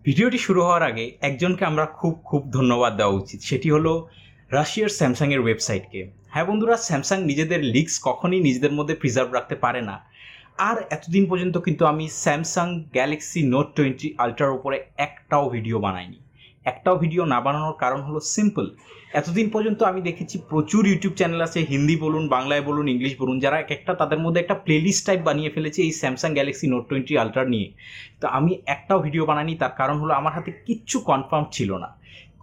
ভিডিওটি শুরু হওয়ার আগে একজনকে আমরা খুব ধন্যবাদ দেওয়া উচিত, সেটি হলো রাশিয়ার স্যামসাংয়ের ওয়েবসাইটকে। হ্যাঁ বন্ধুরা, স্যামসাং নিজেদের লিক্স কখনই নিজেদের মধ্যে প্রিজার্ভ রাখতে পারে না। আর এতদিন পর্যন্ত কিন্তু আমি স্যামসাং গ্যালাক্সি নোট 20 আলট্রার উপরে একটাও ভিডিও বানাইনি। একটাও ভিডিও না বানানোর কারণ হলো সিম্পল। এতদিন পর্যন্ত আমি দেখেছি প্রচুর ইউটিউব চ্যানেল আছে, হিন্দি বলুন, বাংলায় বলুন, ইংলিশ বলুন, যারা এক একটা তাদের মধ্যে একটা প্লেলিস্ট টাইপ বানিয়ে ফেলেছে এই স্যামসাং গ্যালাক্সি নোট 20 আলট্রা নিয়ে। তো আমি একটাও ভিডিও বানাইনি, তার কারণ হলো আমার হাতে কিচ্ছু কনফার্ম ছিল না।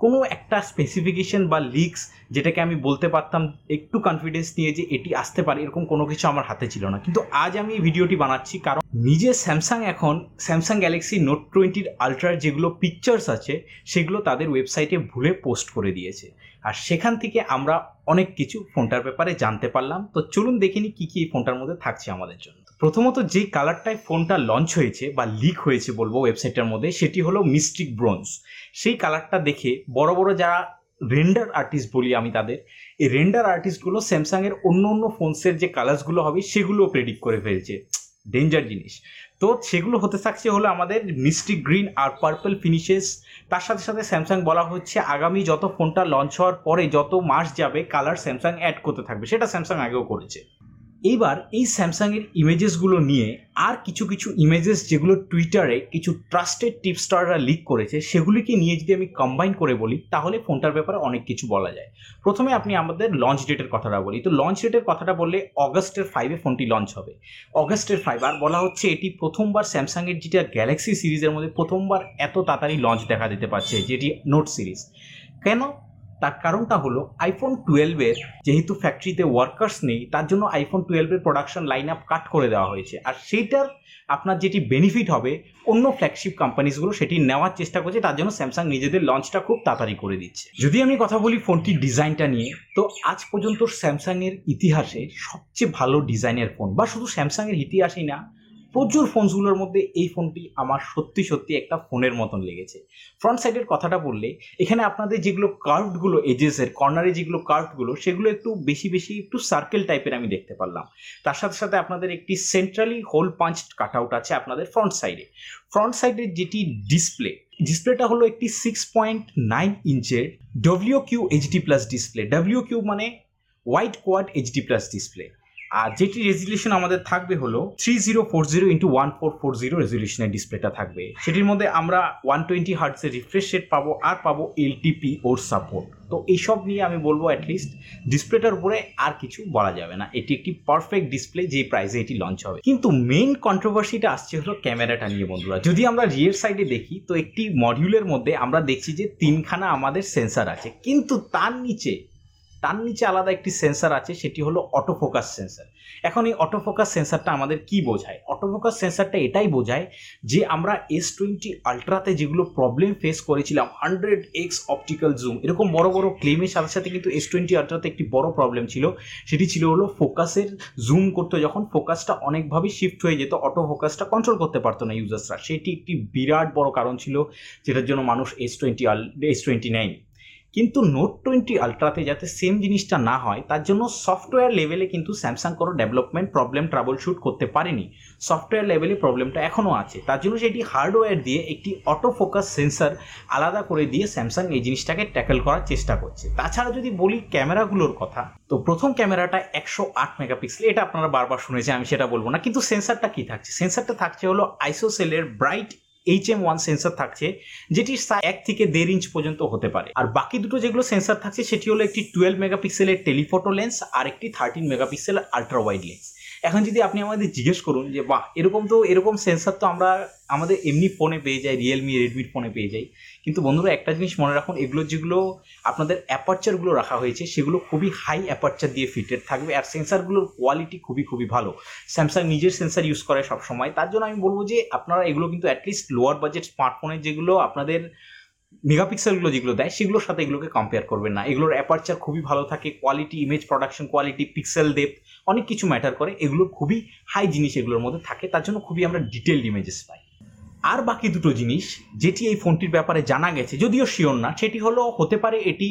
কোনো একটা স্পেসিফিকেশন বা লিক্স যেটাকে আমি বলতে পারতাম একটু কনফিডেন্স নিয়ে যে এটি আসতে পারে, এরকম কোনো কিছু আমার হাতে ছিল না। কিন্তু আজ আমি এই ভিডিওটি বানাচ্ছি কারণ নিজে স্যামসাং এখন স্যামসাং গ্যালাক্সি নোট 20 আলট্রার যেগুলো পিকচার্স আছে সেগুলো তাদের ওয়েবসাইটে ভুলে পোস্ট করে দিয়েছে। আর সেখান থেকে আমরা অনেক কিছু ফোনটার ব্যাপারে জানতে পারলাম। তো চলুন দেখিনি কী কী এই ফোনটার মধ্যে থাকছে আমাদের জন্য। প্রথমত যে কালারটায় ফোনটা লঞ্চ হয়েছে বা লিক হয়েছে বলবো ওয়েবসাইটটার মধ্যে, সেটি হলো মিস্টিক ব্রোঞ্জ। সেই কালারটা দেখে বড় বড় যারা রেন্ডার আর্টিস্ট বলি আমি তাদের, এই রেন্ডার আর্টিস্টগুলো স্যামসাংয়ের অন্য অন্য ফোনসের যে কালার্সগুলো হবে সেগুলোও প্রেডিক্ট করে ফেলছে। ডেঞ্জার জিনিস। তো সেগুলো হতে থাকছে হলো আমাদের মিস্টিক গ্রিন আর পার্পল ফিনিশেস। তার সাথে সাথে স্যামসাং বলা হচ্ছে আগামী যত ফোনটা লঞ্চ হওয়ার পরে যত মাস যাবে কালার স্যামসাং অ্যাড করতে থাকবে, সেটা স্যামসাং আগেও করেছে। এইবার এই স্যামসাংয়ের ইমেজেসগুলো নিয়ে আর কিছু কিছু ইমেজেস যেগুলো টুইটারে কিছু ট্রাস্টেড টিপস্টাররা লিক করেছে সেগুলিকে নিয়ে যদি আমি কম্বাইন করে বলি তাহলে ফোনটার ব্যাপারে অনেক কিছু বলা যায়। প্রথমে আপনি আমাদের লঞ্চ ডেটের কথাটা বলি। তো লঞ্চ ডেটের কথাটা বললে অগাস্টের 5-এ ফোনটি লঞ্চ হবে। অগাস্টের 5, আর বলা হচ্ছে এটি প্রথমবার স্যামসাংয়ের যেটা গ্যালাক্সি সিরিজের মধ্যে প্রথমবার এত তাড়াতাড়ি লঞ্চ দেখা দিতে পারছে, যেটি নোট সিরিজ। কেন? তার কারণটা হলো আইফোন 12-এর যেহেতু ফ্যাক্টরিতে ওয়ার্কার্স নেই, তার জন্য আইফোন 12-এর প্রোডাকশন লাইন আপ কাট করে দেওয়া হয়েছে। আর সেইটার আপনার যেটি বেনিফিট হবে অন্য ফ্ল্যাগশিপ কোম্পানিজগুলো সেটি নেওয়ার চেষ্টা করছে, তার জন্য স্যামসাং নিজেদের লঞ্চটা খুব তাড়াতাড়ি করে দিচ্ছে। যদি আমি কথা বলি ফোনটির ডিজাইনটা নিয়ে, তো আজ পর্যন্ত স্যামসাংয়ের ইতিহাসে সবচেয়ে ভালো ডিজাইনের ফোন, বা শুধু স্যামসাংয়ের ইতিহাসেই না, প্রচুর ফোনসগুলোর মধ্যে এই ফোনটি আমার সত্যি সত্যি একটা ফোনের মতন লেগেছে। ফ্রন্ট সাইডের কথাটা বললে এখানে আপনাদের যেগুলো কার্ভগুলো এজেসের কর্নারে যেগুলো কার্ভগুলো সেগুলো একটু বেশি একটু সার্কেল টাইপের আমি দেখতে পারলাম। তার সাথে সাথে আপনাদের একটি centrally hole punch cut out আছে আপনাদের ফ্রন্ট সাইডের যেটি ডিসপ্লেটা হলো একটি 6.9 ইঞ্চের WQ HD plus display. WQ মানে wide quad HD plus display. আর যেটি রেজুলেশন আমাদের থাকবে হলো 3040x1440 রেজুলেশনের ডিসপ্লেটা থাকবে। সেটির মধ্যে আমরা 120 হার্টজের রিফ্রেশ রেট পাবো, আর পাবো LTP ওর সাপোর্ট। তো এইসব নিয়ে আমি বলবো অ্যাটলিস্ট ডিসপ্লেটার উপরে আর কিছু বলা যাবে না, এটি একটি পারফেক্ট ডিসপ্লে যে প্রাইসে এটি লঞ্চ হবে। কিন্তু মেইন কন্ট্রোভার্সিটা আসছে হলো ক্যামেরাটা নিয়ে বন্ধুরা। যদি আমরা রিয়ার সাইডে দেখি তো একটি মডিউলের মধ্যে আমরা দেখছি যে 3খানা আমাদের সেন্সার আছে, কিন্তু তার নিচে আলাদা একটি সেন্সার আছে, সেটি হলো অটোফোকাস সেন্সার। এখন এই অটোফোকাস সেন্সারটা আমাদের কি বোঝায়? অটোফোকাস সেন্সারটা এটাই বোঝায় যে আমরা S20 আলট্রাতে যেগুলো প্রবলেম ফেস করেছিলাম, 100x অপটিক্যাল জুম, এরকম বড় বড় ক্লেমের সাথে সাথে কিন্তু S20 আলট্রাতে একটি বড় প্রবলেম ছিল, সেটি ছিল হলো ফোকাসের জুম করতে যখন ফোকাসটা অনেকভাবে শিফট হয়ে যেত, অটো ফোকাসটা কন্ট্রোল করতে পারতো না ইউজার্সরা। সেটি একটি বিরাট বড় কারণ ছিল যেটার জন্য মানুষ S20 নেয়নি। কিন্তু নোট 20 আলট্রাতে যাতে সেম জিনিসটা না হয় তার জন্য সফটওয়্যার লেভেলে কিন্তু স্যামসাং কোনো ডেভেলপমেন্ট প্রবলেম ট্রাবল শুট করতে পারেনি। সফটওয়্যার লেভেলে প্রবলেমটা এখনও আছে, তার জন্য সেটি হার্ডওয়্যার দিয়ে একটি অটো ফোকাস সেন্সার আলাদা করে দিয়ে স্যামসাং এই জিনিসটাকে ট্যাকেল করার চেষ্টা করছে। তাছাড়া যদি বলি ক্যামেরাগুলোর কথা, তো প্রথম ক্যামেরাটা 108 মেগাপিক্সেল, এটা আপনারা বারবার শুনেছেন, আমি সেটা বলবো না। কিন্তু সেন্সারটা কি থাকছে? সেন্সারটা থাকছে হলো আইসোসেলের ব্রাইট HM1 সেন্সার থাকছে, যেটি 1 থেকে 1.5 ইঞ্চ পর্যন্ত হতে পারে। আর বাকি দুটো যেগুলো সেন্সার থাকছে সেটি হলো একটি 12 মেগাপিক্সেলের টেলিফোটো লেন্স আর একটি 13 মেগাপিক্সেলের আলট্রা ওয়াইড লেন্স। এখন যদি আপনি আমাদের জিজ্ঞেস করুন যে বাহ, এরকম সেন্সার তো আমরা আমাদের এমনি ফোনে পেয়ে যাই, রিয়েলমি রেডমির ফোনে পেয়ে যাই। কিন্তু বন্ধুরা একটা জিনিস মনে রাখুন, যেগুলো আপনাদের অ্যাপারচারগুলো রাখা হয়েছে সেগুলো খুবই হাই অ্যাপারচার দিয়ে ফিটেড থাকবে, আর সেন্সারগুলোর কোয়ালিটি খুবই ভালো। স্যামসাং নিজের সেন্সার ইউজ করে সবসময়, তার জন্য আমি বলবো যে আপনারা এগুলো কিন্তু অ্যাটলিস্ট লোয়ার বাজেট স্মার্টফোনের যেগুলো আপনাদের মেগাপিক্সেলগুলো যেগুলো দেয় সেগুলোর সাথে এগুলোকে কম্পেয়ার করবেন না। এগুলোর অ্যাপারচার খুবই ভালো থাকে, quality, image production quality, pixel depth অনেক কিছু ম্যাটার করে। এগুলো খুবই হাই জিনিস এগুলোর মধ্যে থাকে, তার জন্য খুবই আমরা ডিটেলড ইমেজেস পাই। আর বাকি দুটো জিনিস যেটি এই ফোনটির ব্যাপারে জানা গেছে, যদিও শিওর না, সেটি হলো হতে পারে এটি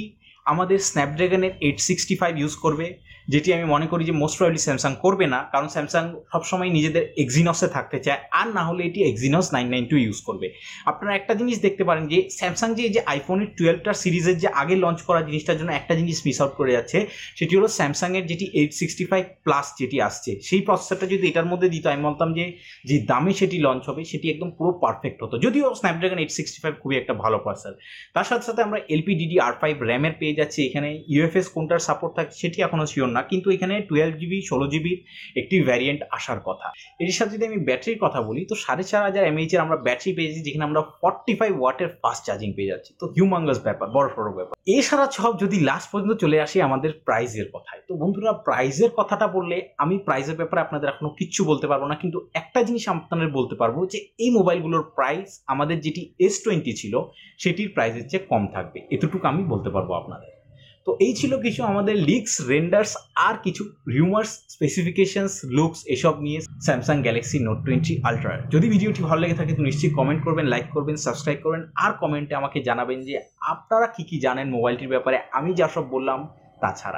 আমাদের স্ন্যাপড্রাগনের 865 ইউজ করবে, যেটি আমি মনে করি যে মোস্ট প্রবাবলি স্যামসাং করবে না, কারণ স্যামসাং সবসময় নিজেদের এক্সিনসে থাকতে চায়, আর না হলে এটি এক্সিনস 992 ইউজ করবে। আপনারা একটা জিনিস দেখতে পারেন যে স্যামসাং যে আইফোনের 12টার সিরিজের যে আগে লঞ্চ করা জিনিসটার জন্য একটা জিনিস মিস আউট করে যাচ্ছে, সেটি হলো স্যামসাংয়ের যেটি 865 প্লাস যেটি আসছে, সেই প্রসেসরটা যদি এটার মধ্যে দিত, আমি বলতাম যে দামে সেটি লঞ্চ হবে সেটি একদম পুরো পারফেক্ট হতো। যদিও স্ন্যাপড্রাগন 865 খুবই একটা ভালো প্রসেসর, তার সাথে সাথে আমরা LPDDR5 র্যামের পেয়ে যাচ্ছি। এখানে ইউএফএস কোনটার সাপোর্ট থাকছে সেটি এখনও শিওর না, কিন্তু এখানে 12GB 16GBর একটি ভ্যারিয়েন্ট আসার কথা। এর সাথে যদি আমি ব্যাটারির কথা বলি, তো 4500 mAh এর আমরা ব্যাটারি পেয়েছি, যেখানে আমরা 45 ওয়াটের ফাস্ট চার্জিং পেয়ে যাচ্ছি। তো হিউমাঙ্গাস ব্যাপার, বড় সড়ো ব্যাপার। এছাড়া সব যদি লাস্ট পর্যন্ত চলে আসি আমাদের প্রাইজের কথায়, তো বন্ধুরা প্রাইজের কথাটা বললে আমি প্রাইজের ব্যাপারে আপনাদের এখনো কিচ্ছু বলতে পারবো না, কিন্তু একটা জিনিস আপনাদের বলতে পারবো যে এই মোবাইলগুলোর প্রাইস আমাদের যেটি S20 ছিল সেটির প্রাইসের চেয়ে কম থাকবে, এতটুকু আমি বলতে পারবো আপনাদের। তো এই ছিল কিছু আমাদের লিক্স, রেন্ডার্স আর কিছু রিউমার্স, স্পেসিফিকেশনস, লুকস এসব নিয়ে স্যামসাং গ্যালাক্সি নোট 20 আলট্রা। যদি ভিডিওটি ভালো লেগে থাকে তো নিশ্চয়ই কমেন্ট করবেন, লাইক করবেন, সাবস্ক্রাইব করবেন, আর কমেন্টে আমাকে জানাবেন যে আপনারা কি কি জানেন মোবাইলটির ব্যাপারে আমি যা সব বললাম তাছাড়া।